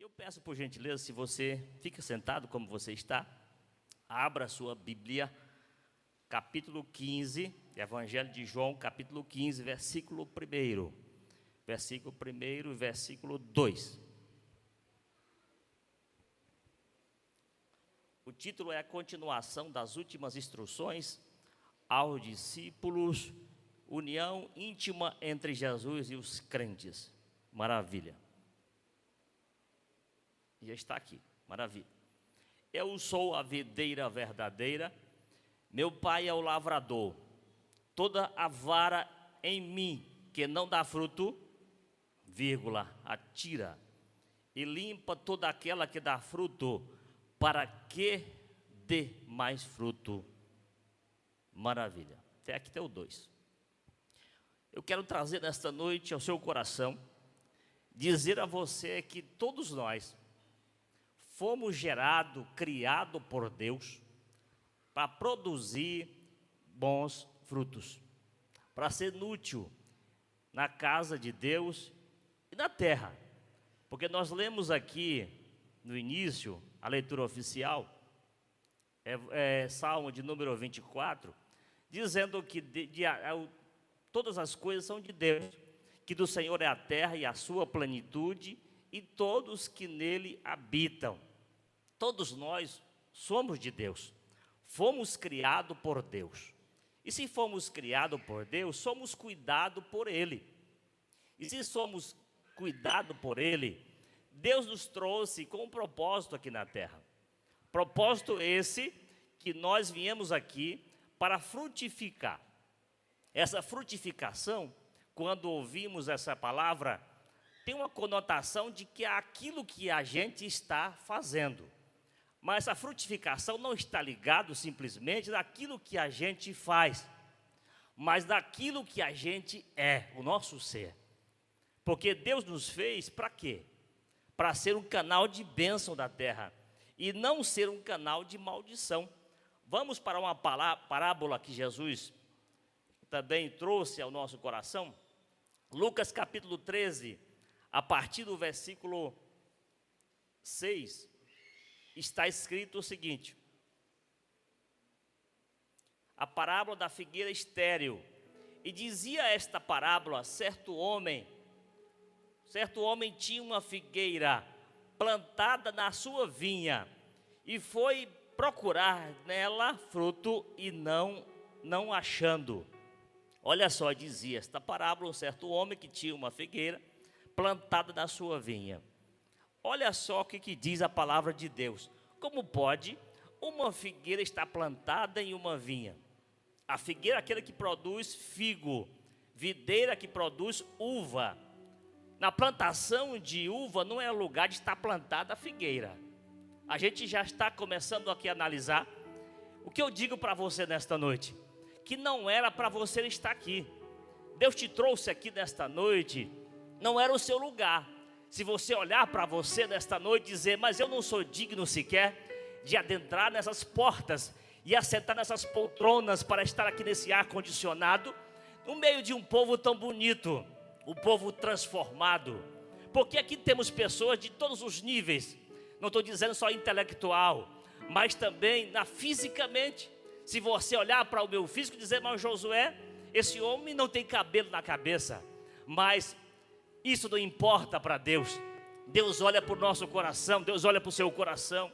Eu peço por gentileza, se você fica sentado como você está, abra a sua Bíblia, capítulo 15, Evangelho de João, capítulo 15, versículo 1. Versículo 1 e versículo 2. O título é a continuação das últimas instruções aos discípulos, união íntima entre Jesus e os crentes. Maravilha. Já está aqui, maravilha. Eu sou a videira verdadeira, meu pai é o lavrador. Toda a vara em mim que não dá fruto, vírgula, atira. E limpa toda aquela que dá fruto, para que dê mais fruto. Maravilha. Até aqui tem o 2. Eu quero trazer nesta noite ao seu coração, dizer a você que todos nós fomos gerados, criados por Deus, para produzir bons frutos, para ser útil na casa de Deus e na terra. Porque nós lemos aqui no início, a leitura oficial, Salmo de número 24, dizendo que todas as coisas são de Deus, que do Senhor é a terra e a sua plenitude, e todos que nele habitam. Todos nós somos de Deus, fomos criados por Deus. E se fomos criados por Deus, somos cuidados por Ele. E se somos cuidados por Ele, Deus nos trouxe com um propósito aqui na terra. Propósito esse que nós viemos aqui para frutificar. Essa frutificação, quando ouvimos essa palavra, tem uma conotação de que é aquilo que a gente está fazendo. Mas a frutificação não está ligado simplesmente daquilo que a gente faz, mas daquilo que a gente é, o nosso ser. Porque Deus nos fez para quê? Para ser um canal de bênção da terra e não ser um canal de maldição. Vamos para uma parábola que Jesus também trouxe ao nosso coração. Lucas capítulo 13, a partir do versículo 6, está escrito o seguinte: a parábola da figueira estéril. E dizia esta parábola: certo homem tinha uma figueira plantada na sua vinha, e foi procurar nela fruto, e não achando. Olha só, dizia esta parábola: um certo homem que tinha uma figueira plantada na sua vinha. Olha só o que diz a palavra de Deus. Como pode uma figueira estar plantada em uma vinha? A figueira é aquela que produz figo, videira que produz uva. Na plantação de uva não é lugar de estar plantada a figueira. A gente já está começando aqui a analisar. O que eu digo para você nesta noite? Que não era para você estar aqui. Deus te trouxe aqui nesta noite, não era o seu lugar. Se você olhar para você nesta noite e dizer: mas eu não sou digno sequer de adentrar nessas portas e assentar nessas poltronas para estar aqui nesse ar-condicionado, no meio de um povo tão bonito, um povo transformado. Porque aqui temos pessoas de todos os níveis, não estou dizendo só intelectual, mas também fisicamente. Se você olhar para o meu físico e dizer: mas Josué, esse homem não tem cabelo na cabeça, mas isso não importa para Deus. Deus olha para o nosso coração, Deus olha para o seu coração.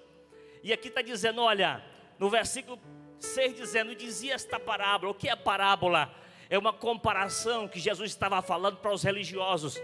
E aqui está dizendo, olha, no versículo 6 dizendo, dizia esta parábola. O que é parábola? É uma comparação que Jesus estava falando para os religiosos,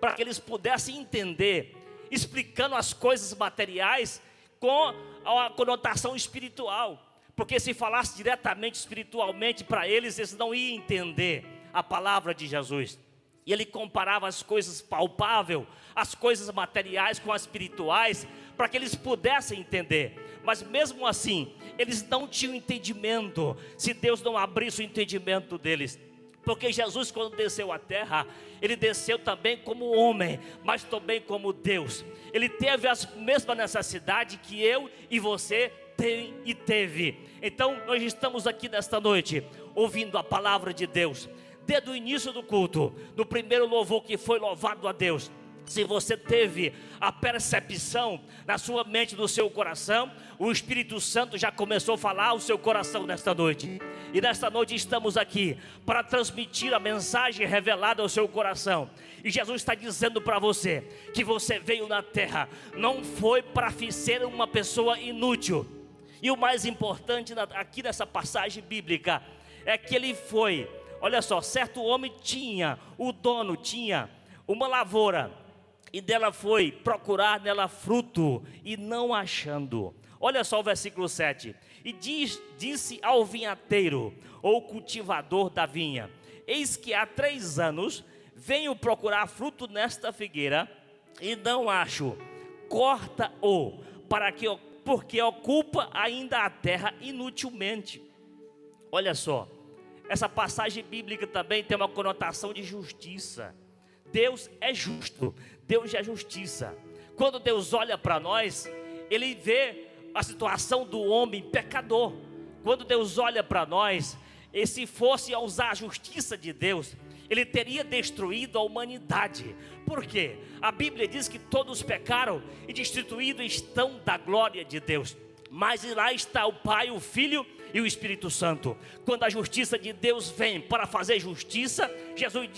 para que eles pudessem entender, explicando as coisas materiais com a conotação espiritual. Porque se falasse diretamente espiritualmente para eles, eles não iam entender a palavra de Jesus. E ele comparava as coisas palpáveis, as coisas materiais com as espirituais, para que eles pudessem entender. Mas mesmo assim, eles não tinham entendimento, se Deus não abrisse o entendimento deles. Porque Jesus, quando desceu à terra, ele desceu também como homem, mas também como Deus. Ele teve a mesma necessidade que eu e você tem e teve. Então nós estamos aqui nesta noite, ouvindo a palavra de Deus. Desde o início do culto, no primeiro louvor que foi louvado a Deus, Se você teve a percepção na sua mente, no seu coração, o Espírito Santo já começou a falar ao seu coração nesta noite. E nesta noite estamos aqui para transmitir a mensagem revelada ao seu coração. E Jesus está dizendo para você que você veio na terra, não foi para ser uma pessoa inútil. E o mais importante aqui nessa passagem bíblica é que ele foi, olha só, certo homem o dono tinha uma lavoura, e dela foi procurar nela fruto, e não achando. Olha só o versículo 7. E disse ao vinhateiro, ou cultivador da vinha: eis que há 3 anos venho procurar fruto nesta figueira, e não acho. Corta-o, porque ocupa ainda a terra inutilmente. Olha só, essa passagem bíblica também tem uma conotação de justiça. Deus é justo, Deus é justiça. Quando Deus olha para nós, Ele vê a situação do homem pecador. Quando Deus olha para nós, e se fosse a usar a justiça de Deus, Ele teria destruído a humanidade. Por quê? A Bíblia diz que todos pecaram e destituídos estão da glória de Deus. Mas lá está o Pai, o Filho e o Espírito Santo. Quando a justiça de Deus vem para fazer justiça, Jesus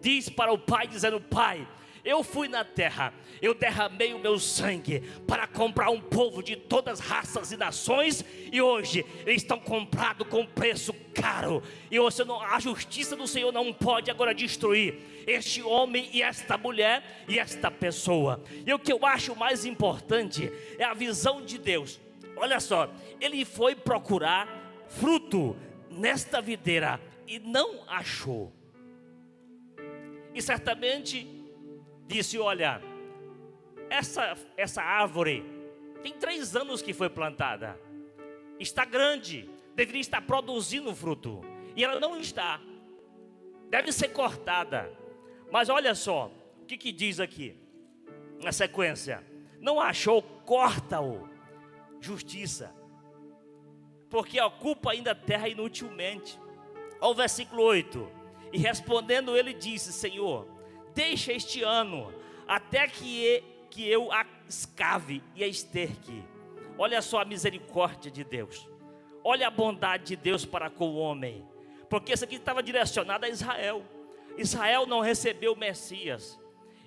diz para o Pai, dizendo: Pai, eu fui na terra, eu derramei o meu sangue para comprar um povo de todas as raças e nações, e hoje eles estão comprados com preço caro, e a justiça do Senhor não pode agora destruir este homem e esta mulher e esta pessoa. E o que eu acho mais importante é a visão de Deus. Olha só, ele foi procurar fruto nesta videira e não achou. E certamente disse: olha, essa árvore tem 3 anos que foi plantada, está grande, deveria estar produzindo fruto, e ela não está, deve ser cortada. Mas olha só, o que diz aqui na sequência: não achou, corta-o. Justiça, porque ocupa ainda a terra inutilmente. Olha o versículo 8. E respondendo ele disse: Senhor, deixa este ano, até que eu a escave e a esterque. Olha só a misericórdia de Deus, olha a bondade de Deus para com o homem. Porque isso aqui estava direcionado a Israel. Israel não recebeu o Messias,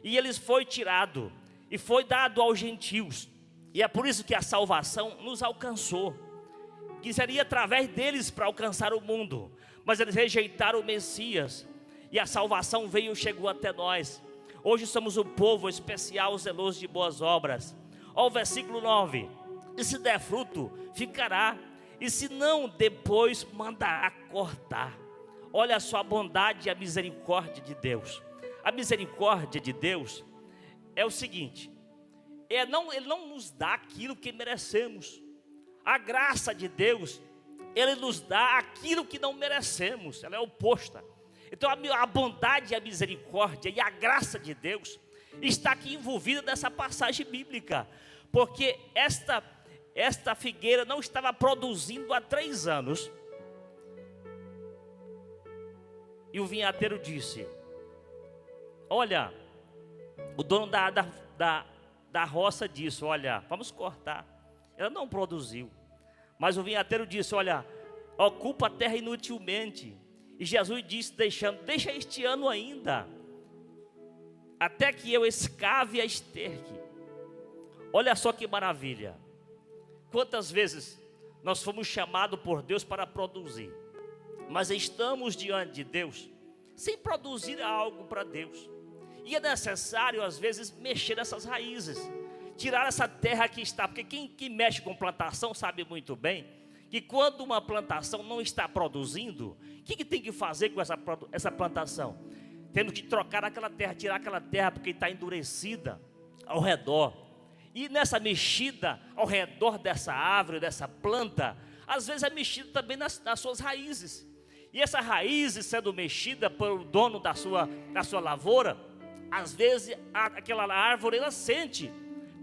e ele foi tirado e foi dado aos gentios. E é por isso que a salvação nos alcançou, que seria através deles para alcançar o mundo. Mas eles rejeitaram o Messias, e a salvação chegou até nós. Hoje somos o povo especial, zeloso de boas obras. Olha o versículo 9. E se der fruto, ficará, e se não, depois mandará cortar. Olha só a bondade e a misericórdia de Deus. A misericórdia de Deus é o seguinte: Ele não nos dá aquilo que merecemos. A graça de Deus, Ele nos dá aquilo que não merecemos. Ela é oposta. Então a bondade e a misericórdia e a graça de Deus está aqui envolvida nessa passagem bíblica. Porque esta figueira não estava produzindo há 3 anos. E o vinhateiro disse: olha, o dono da roça disse: olha, vamos cortar. Ela não produziu. Mas o vinhateiro disse: olha, ocupa a terra inutilmente. E Jesus disse, deixa este ano ainda, até que eu escave a esterque. Olha só que maravilha. Quantas vezes nós fomos chamados por Deus para produzir, mas estamos diante de Deus sem produzir algo para Deus. E é necessário às vezes mexer nessas raízes, tirar essa terra que está. Porque quem mexe com plantação sabe muito bem que quando uma plantação não está produzindo, o que tem que fazer com essa plantação? Temos que trocar aquela terra, tirar aquela terra, porque está endurecida ao redor. E nessa mexida ao redor dessa árvore, dessa planta, às vezes é mexida também nas suas raízes. E essa raiz sendo mexida pelo dono da sua lavoura, às vezes aquela árvore ela sente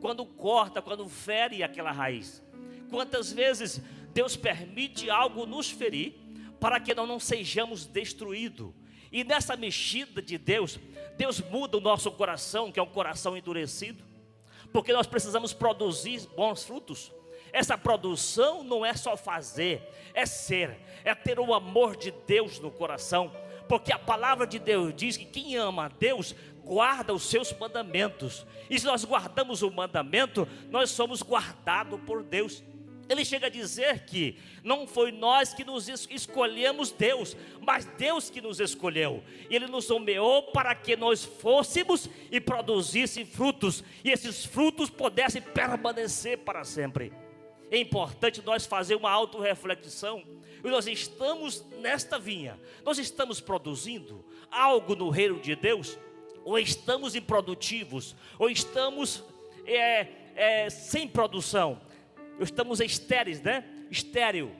quando corta, quando fere aquela raiz. Quantas vezes Deus permite algo nos ferir para que não sejamos destruídos. E nessa mexida de Deus, Deus muda o nosso coração, que é um coração endurecido, porque nós precisamos produzir bons frutos. Essa produção não é só fazer, é ser, é ter o amor de Deus no coração, porque a palavra de Deus diz que quem ama a Deus guarda os seus mandamentos, e se nós guardamos o mandamento, nós somos guardados por Deus. Ele chega a dizer que não foi nós que nos escolhemos Deus, mas Deus que nos escolheu. E Ele nos nomeou para que nós fôssemos e produzissem frutos, e esses frutos pudessem permanecer para sempre. É importante nós fazer uma autorreflexão. E nós estamos nesta vinha, nós estamos produzindo algo no reino de Deus? Ou estamos improdutivos? Ou estamos sem produção? Estamos estéreis, né? Estéril.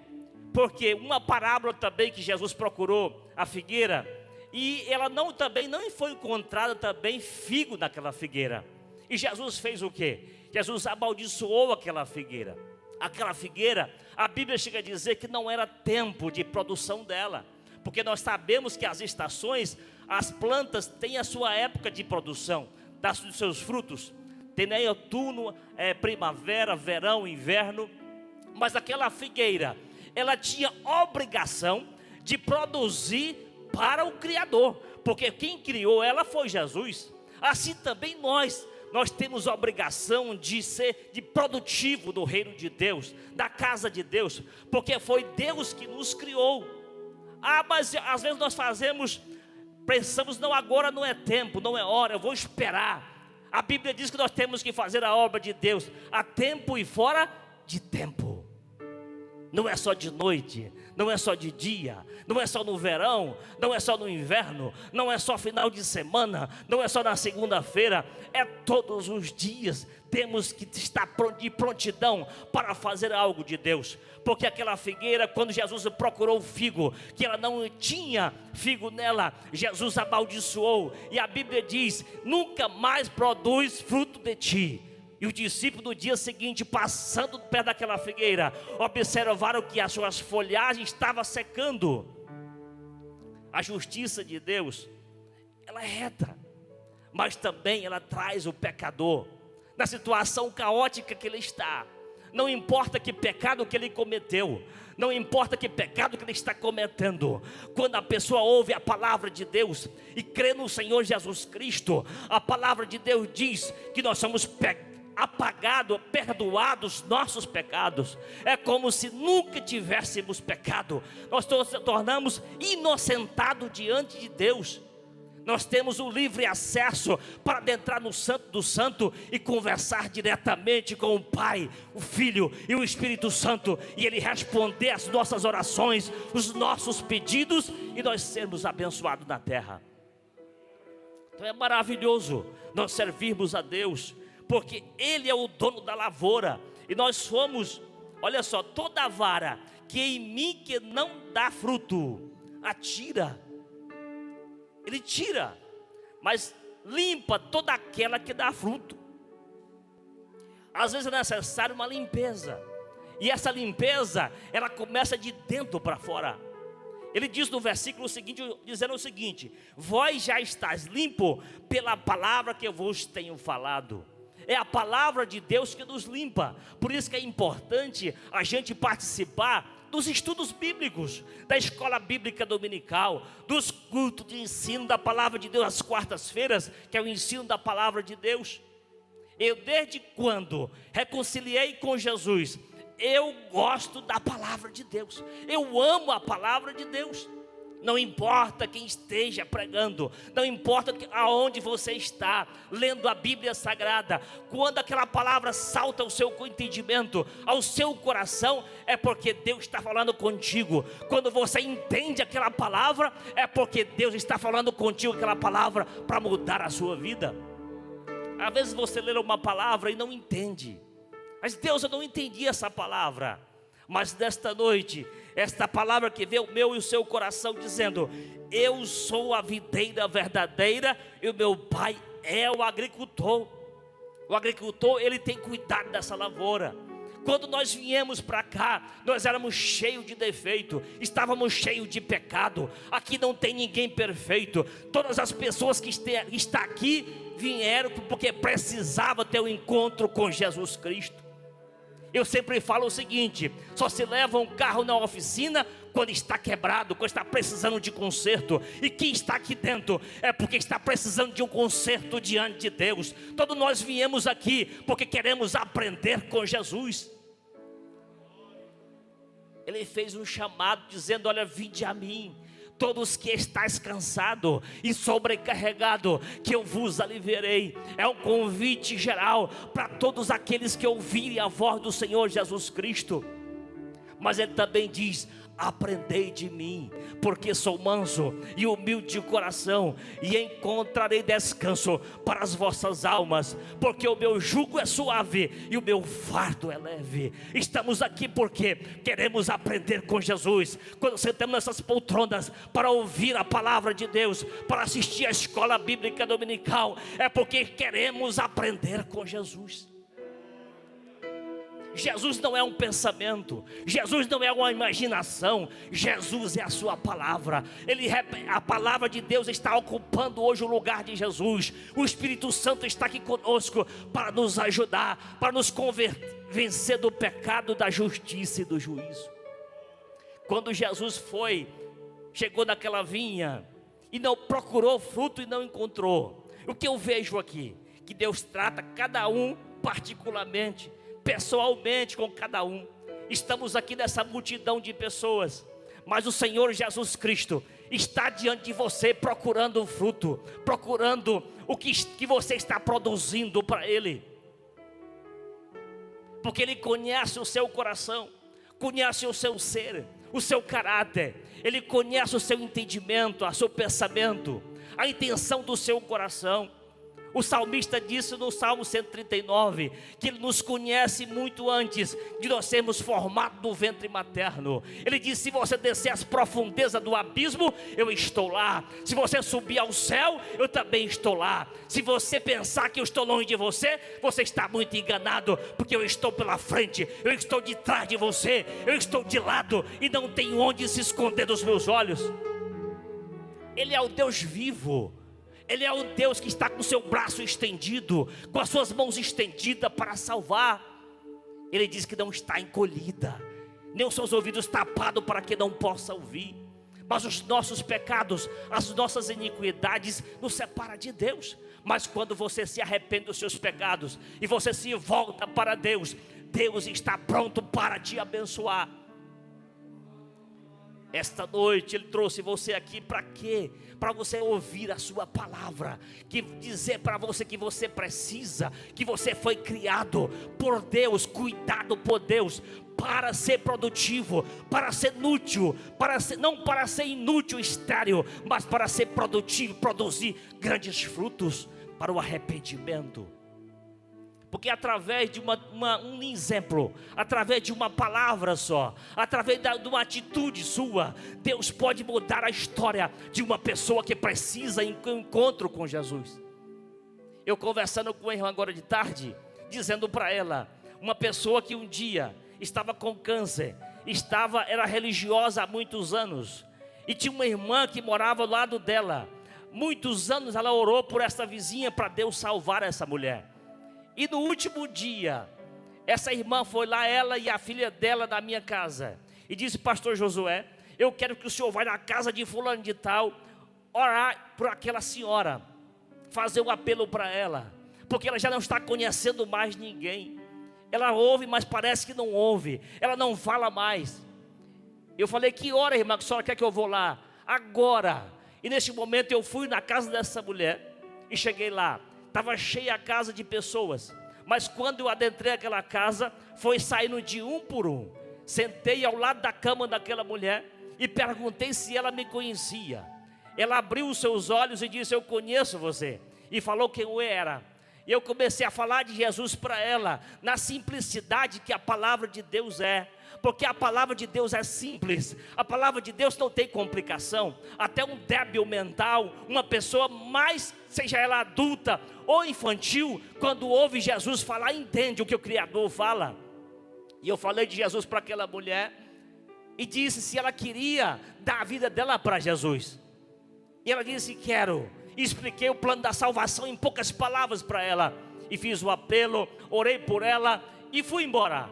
Porque uma parábola também que Jesus procurou a figueira, e ela também não foi encontrada também figo naquela figueira. E Jesus fez o quê? Jesus amaldiçoou aquela figueira. Aquela figueira, a Bíblia chega a dizer que não era tempo de produção dela, porque nós sabemos que as estações, as plantas têm a sua época de produção dos seus frutos. Tem aí outono, primavera, verão, inverno. Mas aquela figueira, ela tinha obrigação de produzir para o Criador, porque quem criou ela foi Jesus. Assim também nós temos a obrigação de ser produtivo do reino de Deus, da casa de Deus, porque foi Deus que nos criou. Mas às vezes nós pensamos, não, agora não é tempo, não é hora, eu vou esperar. A Bíblia diz que nós temos que fazer a obra de Deus a tempo e fora de tempo. Não é só de noite, não é só de dia, não é só no verão, não é só no inverno, não é só final de semana, não é só na segunda-feira, é todos os dias. Temos que estar de prontidão para fazer algo de Deus. Porque aquela figueira, quando Jesus procurou o figo, que ela não tinha figo nela, Jesus amaldiçoou. E a Bíblia diz, nunca mais produz fruto de ti. E os discípulos no dia seguinte, passando perto daquela figueira, observaram que as suas folhagens estavam secando. A justiça de Deus, ela é reta, mas também ela traz o pecador na situação caótica que ele está. Não importa que pecado que ele cometeu, não importa que pecado que ele está cometendo, quando a pessoa ouve a palavra de Deus e crê no Senhor Jesus Cristo, a palavra de Deus diz que nós somos apagados, perdoados nossos pecados. É como se nunca tivéssemos pecado. Nós tornamos inocentados diante de Deus. Nós temos o livre acesso para adentrar no Santo do Santo e conversar diretamente com o Pai, o Filho e o Espírito Santo, e Ele responder as nossas orações, os nossos pedidos, e nós sermos abençoados na terra. Então é maravilhoso nós servirmos a Deus, porque Ele é o dono da lavoura, e nós somos, olha só, toda vara que em mim que não dá fruto, atira. Ele tira, mas limpa toda aquela que dá fruto. Às vezes é necessário uma limpeza, e essa limpeza, ela começa de dentro para fora. Ele diz no versículo seguinte, dizendo o seguinte: vós já estáis limpo pela palavra que eu vos tenho falado. É a palavra de Deus que nos limpa. Por isso que é importante a gente participar dos estudos bíblicos, da escola bíblica dominical, dos cultos de ensino da palavra de Deus às quartas-feiras, que é o ensino da palavra de Deus. Eu desde quando reconciliei com Jesus, eu gosto da palavra de Deus, eu amo a palavra de Deus. Não importa quem esteja pregando, não importa aonde você está lendo a Bíblia Sagrada, quando aquela palavra salta ao seu entendimento, ao seu coração, é porque Deus está falando contigo. Quando você entende aquela palavra, é porque Deus está falando contigo aquela palavra para mudar a sua vida. Às vezes você lê uma palavra e não entende, mas Deus, eu não entendi essa palavra. Mas nesta noite, esta palavra que veio o meu e o seu coração dizendo: eu sou a videira verdadeira e o meu pai é o agricultor. O agricultor, ele tem cuidado dessa lavoura. Quando nós viemos para cá, nós éramos cheios de defeito, estávamos cheios de pecado. Aqui não tem ninguém perfeito. Todas as pessoas que estão aqui vieram porque precisavam ter um encontro com Jesus Cristo. Eu sempre falo o seguinte: só se leva um carro na oficina quando está quebrado, quando está precisando de conserto. E quem está aqui dentro é porque está precisando de um conserto diante de Deus. Todos nós viemos aqui porque queremos aprender com Jesus. Ele fez um chamado dizendo: olha, vinde a mim, todos que estáis cansados e sobrecarregados, que eu vos aliviarei. É um convite geral para todos aqueles que ouvirem a voz do Senhor Jesus Cristo. Mas ele também diz: aprendei de mim, porque sou manso e humilde de coração, e encontrarei descanso para as vossas almas, porque o meu jugo é suave e o meu fardo é leve. Estamos aqui porque queremos aprender com Jesus. Quando sentamos nessas poltronas para ouvir a palavra de Deus, para assistir à escola bíblica dominical, é porque queremos aprender com Jesus. Jesus não é um pensamento, Jesus não é uma imaginação, Jesus é a sua palavra. A palavra de Deus está ocupando hoje o lugar de Jesus. O Espírito Santo está aqui conosco para nos ajudar, para nos vencer do pecado, da justiça e do juízo. Quando Jesus chegou naquela vinha e não procurou fruto e não encontrou, o que eu vejo aqui? Que Deus trata cada um particularmente, pessoalmente com cada um. Estamos aqui nessa multidão de pessoas, mas o Senhor Jesus Cristo está diante de você procurando o fruto, procurando o que você está produzindo para Ele, porque Ele conhece o seu coração, conhece o seu ser, o seu caráter. Ele conhece o seu entendimento, o seu pensamento, a intenção do seu coração. O salmista disse no Salmo 139 que Ele nos conhece muito antes de nós sermos formados no ventre materno. Ele disse: se você descer às profundezas do abismo, eu estou lá. Se você subir ao céu, eu também estou lá. Se você pensar que eu estou longe de você, você está muito enganado, porque eu estou pela frente, eu estou de trás de você, eu estou de lado e não tem onde se esconder dos meus olhos. Ele é o Deus vivo. Ele é o Deus que está com o seu braço estendido, com as suas mãos estendidas para salvar. Ele diz que não está encolhida, nem os seus ouvidos tapados para que não possa ouvir. Mas os nossos pecados, as nossas iniquidades nos separam de Deus. Mas quando você se arrepende dos seus pecados e você se volta para Deus, Deus está pronto para te abençoar. Esta noite Ele trouxe você aqui para quê? Para você ouvir a sua palavra, que dizer para você que você precisa, que você foi criado por Deus, cuidado por Deus, para ser produtivo, para ser útil, não para ser inútil, estéril, mas para ser produtivo, produzir grandes frutos para o arrependimento. Porque através de um exemplo, através de uma palavra só, através de uma atitude sua, Deus pode mudar a história de uma pessoa que precisa de um encontro com Jesus. Eu conversando com a irmã agora de tarde, dizendo para ela, uma pessoa que um dia estava com câncer, era religiosa há muitos anos, e tinha uma irmã que morava ao lado dela. Muitos anos ela orou por essa vizinha para Deus salvar essa mulher. E no último dia, essa irmã foi lá, ela e a filha dela, na minha casa, e disse: pastor Josué, eu quero que o senhor vá na casa de fulano de tal, orar por aquela senhora, fazer um apelo para ela, porque ela já não está conhecendo mais ninguém. Ela ouve, mas parece que não ouve, ela não fala mais. Eu falei: que hora, irmã, que a senhora quer que eu vou lá? Agora. E nesse momento eu fui na casa dessa mulher, e cheguei lá. Estava cheia a casa de pessoas, mas quando eu adentrei aquela casa, foi saindo de um por um. Sentei ao lado da cama daquela mulher e perguntei se ela me conhecia. Ela abriu os seus olhos e disse: eu conheço você. E falou quem eu era. E eu comecei a falar de Jesus para ela, na simplicidade que a palavra de Deus é. Porque a palavra de Deus é simples, a palavra de Deus não tem complicação. Até um débil mental, uma pessoa mais, seja ela adulta ou infantil, quando ouve Jesus falar, entende o que o Criador fala. E eu falei de Jesus para aquela mulher e disse se ela queria dar a vida dela para Jesus. E ela disse: quero. E expliquei o plano da salvação em poucas palavras para ela. E fiz o apelo, orei por ela e fui embora.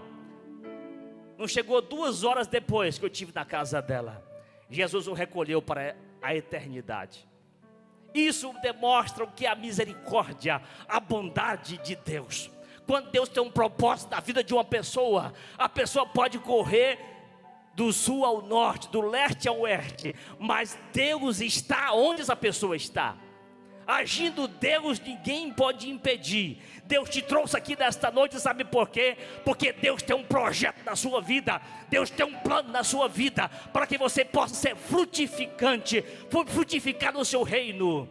Não chegou 2 horas depois que eu estive na casa dela, Jesus o recolheu para a eternidade. Isso demonstra o que é a misericórdia, a bondade de Deus. Quando Deus tem um propósito na vida de uma pessoa, a pessoa pode correr do sul ao norte, do leste ao oeste, mas Deus está onde essa pessoa está. Agindo Deus, ninguém pode impedir. Deus te trouxe aqui nesta noite, sabe por quê? Porque Deus tem um projeto na sua vida, Deus tem um plano na sua vida, para que você possa ser frutificante, frutificar no seu reino.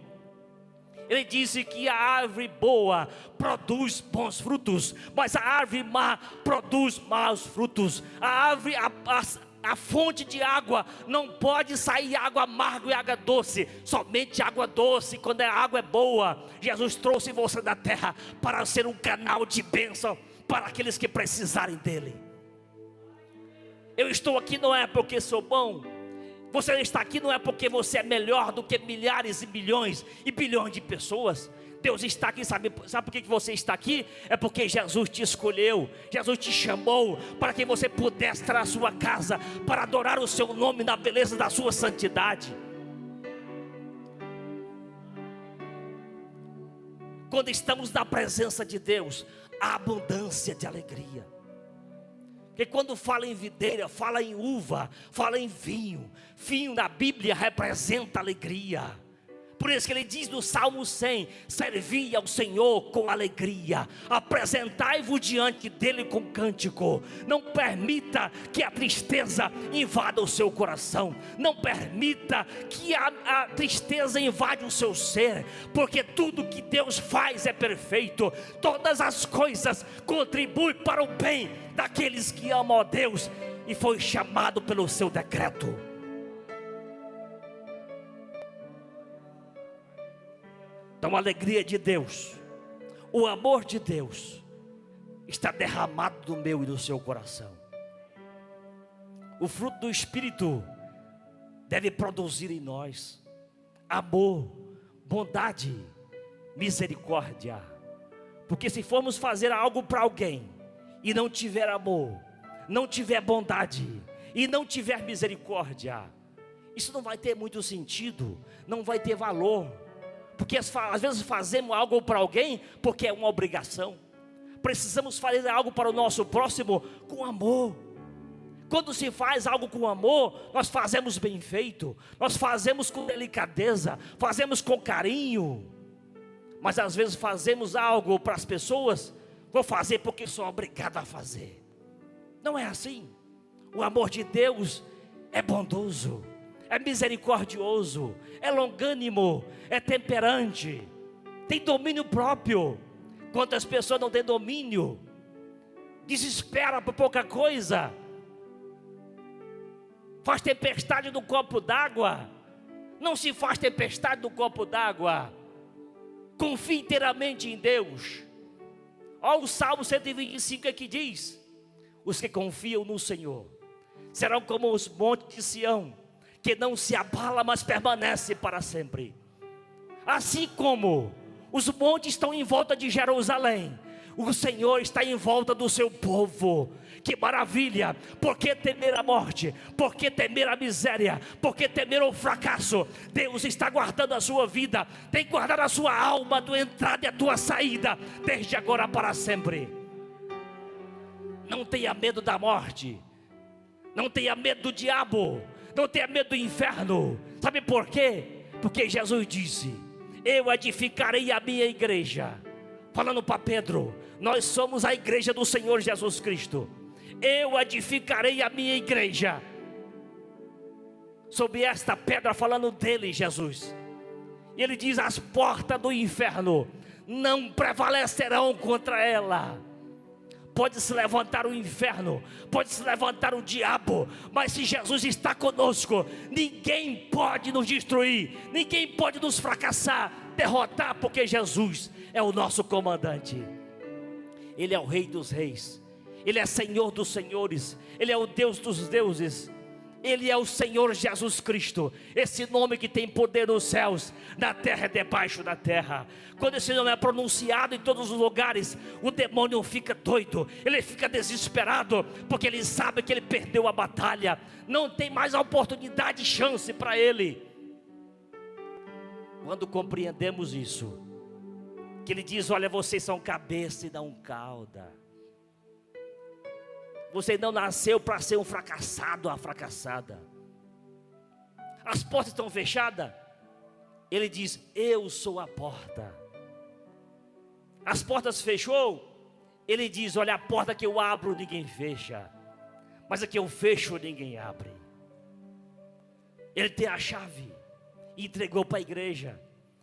Ele disse que a árvore boa produz bons frutos, mas a árvore má produz maus frutos. A fonte de água não pode sair água amarga e água doce, somente água doce quando a água é boa. Jesus trouxe você da terra para ser um canal de bênção para aqueles que precisarem dele. Eu estou aqui não é porque sou bom, você está aqui não é porque você é melhor do que milhares e milhões e bilhões de pessoas. Deus está aqui, sabe por que você está aqui? É porque Jesus te escolheu, Jesus te chamou para que você pudesse estar na sua casa, para adorar o seu nome na beleza da sua santidade. Quando estamos na presença de Deus, há abundância de alegria. Porque quando fala em videira, fala em uva, fala em vinho. Vinho na Bíblia representa alegria. Por isso que ele diz no Salmo 100: servi ao Senhor com alegria, apresentai-vos diante dele com cântico. Não permita que a tristeza invada o seu coração, não permita que a tristeza invade o seu ser, porque tudo que Deus faz é perfeito, todas as coisas contribuem para o bem daqueles que amam a Deus e foi chamado pelo seu decreto. Então a alegria de Deus, o amor de Deus está derramado no meu e no seu coração. O fruto do Espírito deve produzir em nós amor, bondade, misericórdia. Porque se formos fazer algo para alguém e não tiver amor, não tiver bondade e não tiver misericórdia, isso não vai ter muito sentido, não vai ter valor. Porque às vezes fazemos algo para alguém porque é uma obrigação. Precisamos fazer algo para o nosso próximo com amor. Quando se faz algo com amor, nós fazemos bem feito, nós fazemos com delicadeza, fazemos com carinho. Mas às vezes fazemos algo para as pessoas, vou fazer porque sou obrigado a fazer. Não é assim. O amor de Deus é bondoso, é misericordioso, é longânimo, é temperante, tem domínio próprio. Quantas pessoas não têm domínio? Desespera por pouca coisa, faz tempestade no copo d'água. Não se faz tempestade no copo d'água. Confie inteiramente em Deus. Olha o Salmo 125 aqui diz: os que confiam no Senhor serão como os montes de Sião, que não se abala, mas permanece para sempre. Assim como os montes estão em volta de Jerusalém, o Senhor está em volta do seu povo. Que maravilha! Por que temer a morte? Por que temer a miséria? Por que temer o fracasso? Deus está guardando a sua vida, tem guardado a sua alma, a tua entrada e a tua saída, desde agora para sempre. Não tenha medo da morte, não tenha medo do diabo, não tenha medo do inferno. Sabe por quê? Porque Jesus disse: eu edificarei a minha igreja. Falando para Pedro, nós somos a igreja do Senhor Jesus Cristo. Eu edificarei a minha igreja sobre esta pedra, falando dele, Jesus. E ele diz: as portas do inferno não prevalecerão contra ela. Pode se levantar o inferno, pode se levantar o diabo, mas se Jesus está conosco, ninguém pode nos destruir, ninguém pode nos fracassar, derrotar, porque Jesus é o nosso comandante. Ele é o Rei dos Reis, Ele é Senhor dos senhores, Ele é o Deus dos deuses, Ele é o Senhor Jesus Cristo, esse nome que tem poder nos céus, na terra e debaixo da terra. Quando esse nome é pronunciado em todos os lugares, o demônio fica doido, ele fica desesperado, porque ele sabe que ele perdeu a batalha, não tem mais a oportunidade e chance para ele. Quando compreendemos isso, que ele diz: olha, vocês são cabeça e não cauda. Você não nasceu para ser um fracassado ou uma fracassada. As portas estão fechadas. Ele diz: eu sou a porta. As portas fechou. Ele diz: olha, a porta que eu abro ninguém fecha, mas a que eu fecho ninguém abre. Ele tem a chave e entregou para a igreja.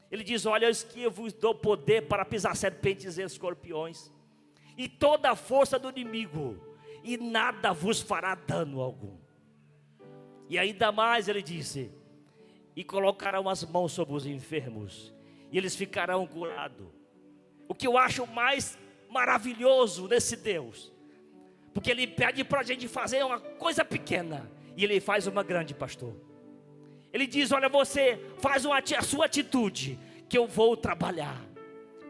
Ele diz: olha, eis que eu vos dou poder para pisar serpentes e escorpiões, e toda a força do inimigo, e nada vos fará dano algum. E ainda mais ele disse: e colocarão as mãos sobre os enfermos, e eles ficarão curados. O que eu acho mais maravilhoso nesse Deus, porque ele pede para a gente fazer uma coisa pequena, e ele faz uma grande, pastor. Ele diz: olha, você faz a sua atitude, que eu vou trabalhar.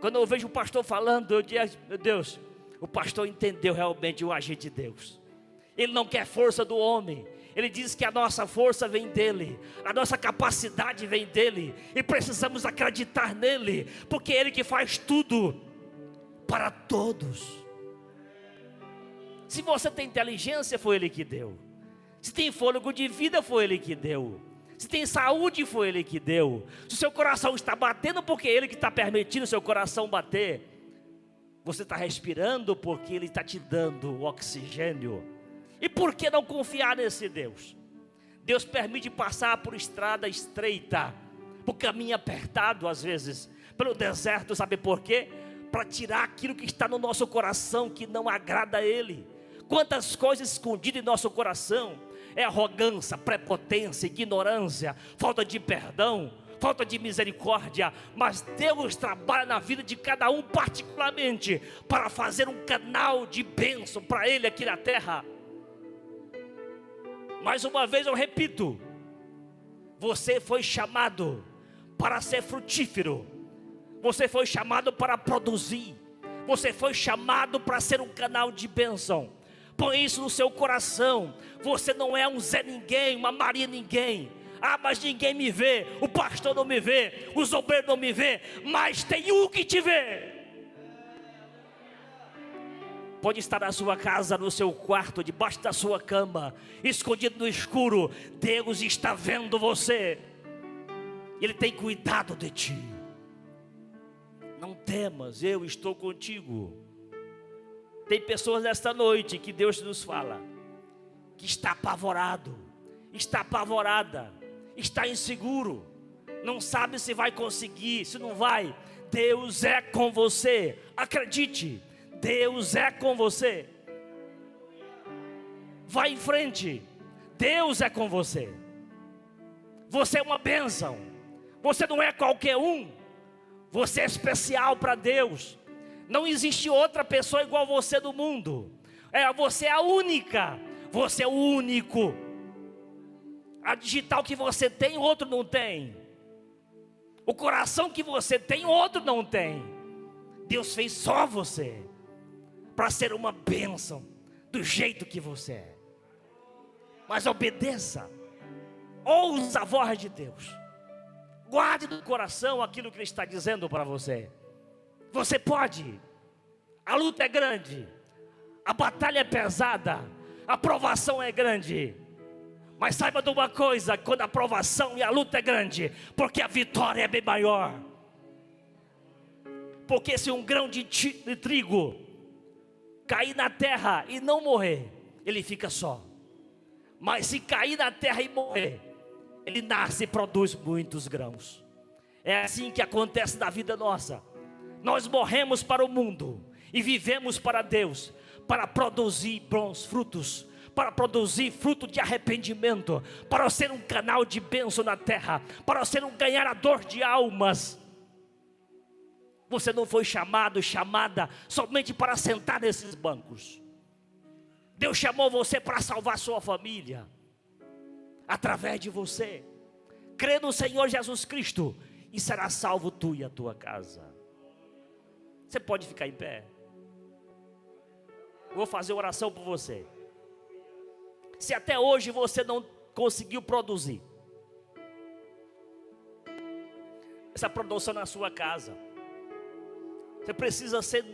Quando eu vejo o pastor falando, eu digo: meu Deus, o pastor entendeu realmente o agir de Deus. Ele não quer força do homem. Ele diz que a nossa força vem dele, a nossa capacidade vem dele, e precisamos acreditar nele, porque é ele que faz tudo para todos. Se você tem inteligência, foi ele que deu. Se tem fôlego de vida, foi ele que deu. Se tem saúde, foi ele que deu. Se o seu coração está batendo, porque é ele que está permitindo o seu coração bater. Você está respirando porque ele está te dando o oxigênio. E por que não confiar nesse Deus? Deus permite passar por estrada estreita, por caminho apertado às vezes, pelo deserto, sabe por quê? Para tirar aquilo que está no nosso coração, que não agrada a Ele. Quantas coisas escondidas em nosso coração, é arrogância, prepotência, ignorância, falta de perdão, falta de misericórdia. Mas Deus trabalha na vida de cada um particularmente, para fazer um canal de bênção para Ele aqui na terra. Mais uma vez eu repito, você foi chamado para ser frutífero, você foi chamado para produzir, você foi chamado para ser um canal de bênção. Põe isso no seu coração. Você não é um Zé Ninguém, uma Maria Ninguém. Ah, mas ninguém me vê, o pastor não me vê, os obreiros não me vê, mas tem um que te vê. Pode estar na sua casa, no seu quarto, debaixo da sua cama, escondido no escuro. Deus está vendo você. Ele tem cuidado de ti. Não temas, eu estou contigo. Tem pessoas nesta noite que Deus nos fala, que está apavorado, está apavorada, está inseguro, não sabe se vai conseguir, se não vai. Deus é com você, acredite, Deus é com você. Vai em frente, Deus é com você. Você é uma bênção, você não é qualquer um, você é especial para Deus. Não existe outra pessoa igual você no mundo. Você é a única, você é o único. A digital que você tem, outro não tem. O coração que você tem, outro não tem. Deus fez só você, para ser uma bênção, do jeito que você é. Mas obedeça, ouça a voz de Deus. Guarde no coração aquilo que Ele está dizendo para você. Você pode. A luta é grande, a batalha é pesada, a provação é grande. Mas saiba de uma coisa: quando a provação e a luta é grande, porque a vitória é bem maior. Porque se um grão de trigo cair na terra e não morrer, ele fica só. Mas se cair na terra e morrer, ele nasce e produz muitos grãos. É assim que acontece na vida nossa. Nós morremos para o mundo e vivemos para Deus, para produzir bons frutos, para produzir fruto de arrependimento, para ser um canal de bênção na terra, para ser um ganhador de almas. Você não foi chamado, chamada somente para sentar nesses bancos. Deus chamou você para salvar sua família, através de você. Crê no Senhor Jesus Cristo e será salvo tu e a tua casa. Você pode ficar em pé? Eu vou fazer oração por você. Se até hoje você não conseguiu produzir essa produção na sua casa, você precisa ser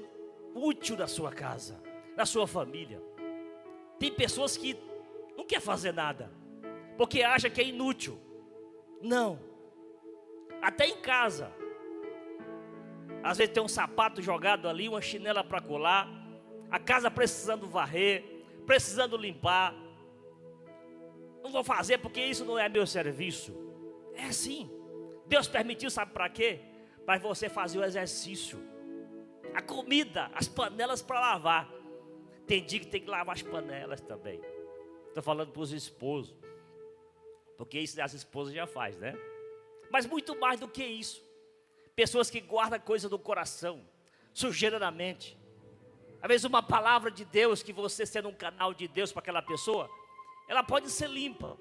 útil na sua casa, na sua família. Tem pessoas que não querem fazer nada, porque acham que é inútil. Não. Até em casa, às vezes tem um sapato jogado ali, uma chinela para colar, a casa precisando varrer, precisando limpar. Não vou fazer porque isso não é meu serviço. É assim. Deus permitiu, sabe para quê? Para você fazer o exercício. A comida, as panelas para lavar. Tem dia que tem que lavar as panelas também. Estou falando para os esposos, porque isso as esposas já fazem, né? Mas muito mais do que isso. Pessoas que guardam coisa no coração, sujeira na mente. Às vezes uma palavra de Deus, que você sendo um canal de Deus para aquela pessoa, ela pode ser limpa.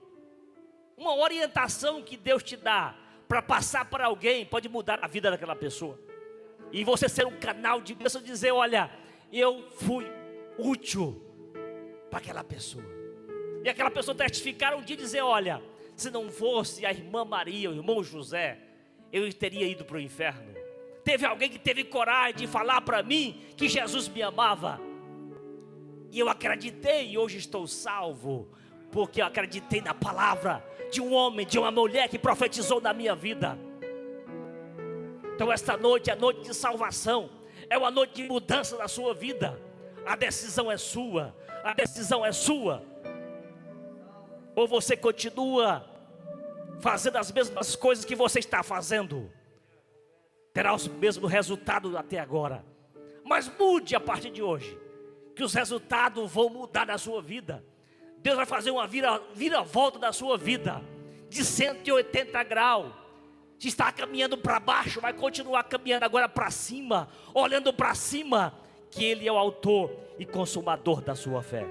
Uma orientação que Deus te dá para passar para alguém pode mudar a vida daquela pessoa. E você ser um canal de Deus, dizer, olha, eu fui útil para aquela pessoa. E aquela pessoa testificar um dia e dizer, olha, se não fosse a irmã Maria, o irmão José, eu teria ido para o inferno. Teve alguém que teve coragem de falar para mim que Jesus me amava. E eu acreditei e hoje estou salvo, porque eu acreditei na palavra de um homem, de uma mulher que profetizou na minha vida. Então esta noite é noite de salvação, é uma noite de mudança na sua vida. A decisão é sua, a decisão é sua. Ou você continua fazendo as mesmas coisas que você está fazendo, terá o mesmo resultado até agora. Mas mude a partir de hoje, que os resultados vão mudar na sua vida. Deus vai fazer uma vira-volta da sua vida, de 180 graus. Se está caminhando para baixo, vai continuar caminhando agora para cima, olhando para cima, que Ele é o autor e consumador da sua fé.